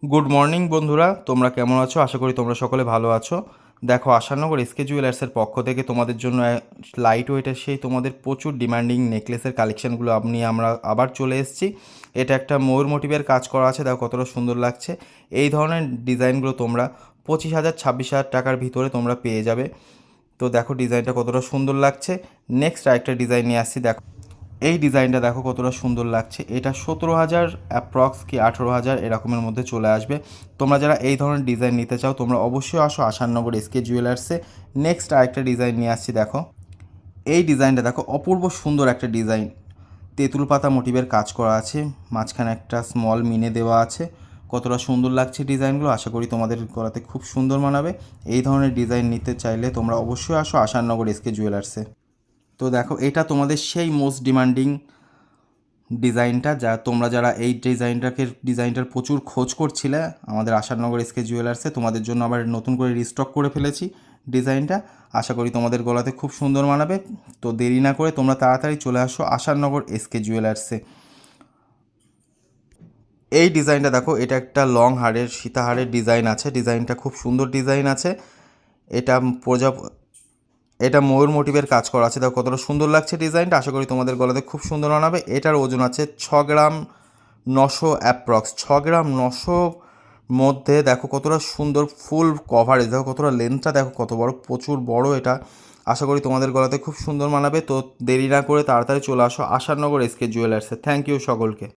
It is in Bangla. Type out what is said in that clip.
গুড মর্নিং বন্ধুরা, তোমরা কেমন আছো? আশা করি তোমরা সকলে ভালো আছো। দেখো, আশানগর এসকে জুয়েলার্সের পক্ষ থেকে তোমাদের জন্য লাইট ওয়েটের সেই তোমাদের প্রচুর ডিমান্ডিং নেকলেসের কালেকশানগুলো আমরা আবার চলে এসেছি। এটা একটা ময়ূর মোটিভের কাজ করা আছে, দেখো কতটা সুন্দর লাগছে। এই ধরনের ডিজাইনগুলো তোমরা 25,000 26,000 টাকার ভিতরে তোমরা পেয়ে যাবে। তো দেখো ডিজাইনটা কতটা সুন্দর লাগছে। নেক্সট আরেকটা ডিজাইন নিয়ে আসছি, দেখো এই ডিজাইনটা দেখো কতটা সুন্দর লাগছে। এটা 17,000 অ্যাপ্রক্স কি 18,000 এরকমের মধ্যে চলে আসবে। তোমরা যারা এই ধরনের ডিজাইন নিতে চাও তোমরা অবশ্যই আসো আসাননগর এসকে জুয়েলার্সে। নেক্সট আরেকটা ডিজাইন নিয়ে আসছি, দেখো এই ডিজাইনটা দেখো অপূর্ব সুন্দর একটা ডিজাইন। তেঁতুল পাতা মোটিভের কাজ করা আছে, মাঝখানে একটা স্মল মিনে দেওয়া আছে। কতটা সুন্দর লাগছে ডিজাইনগুলো, আশা করি তোমাদের গলাতে খুব সুন্দর মানাবে। এই ধরনের ডিজাইন নিতে চাইলে তোমরা অবশ্যই আসো আসাননগর এসকে জুয়েলার্সে। তো দেখো এটা তোমাদের সেই মোস্ট ডিমান্ডিং ডিজাইনটা, তোমরা যারা এই ডিজাইনটার প্রচুর খোঁজ করছিলে আমাদের আশাননগর এসকে জুয়েলার্সে, তোমাদের জন্য আবার নতুন করে রিস্টক করে ফেলেছি ডিজাইনটা। আশা করি তোমাদের গলাতে খুব সুন্দর মানাবে। তো দেরি না করে তোমরা তাড়াতাড়ি চলে আসো আশাননগর এসকে জুয়েলার্সে। এই ডিজাইনটা দেখো, এটা একটা লং হারের সীতাহারের ডিজাইন আছে। ডিজাইনটা খুব সুন্দর ডিজাইন আছে। এটা এটা ময়ূর মোটিভের কাজ করা আছে, দেখো কতটা সুন্দর লাগছে ডিজাইনটা। আশা করি তোমাদের গলাতে খুব সুন্দর মানাবে। এটার ওজন আছে 6 গ্রাম 900 অ্যাপ্রক্স। 6 গ্রাম 900 মধ্যে দেখো কতটা সুন্দর ফুল কভারেজ, দেখো কতটা লেন্থটা দেখো কত বড়, প্রচুর বড় এটা। আশা করি তোমাদের গলাতে খুব সুন্দর মানাবে। তো দেরি না করে তাড়াতাড়ি চলে আসো আশাননগর এসকে জুয়েলার্সে। থ্যাংক ইউ সকলকে।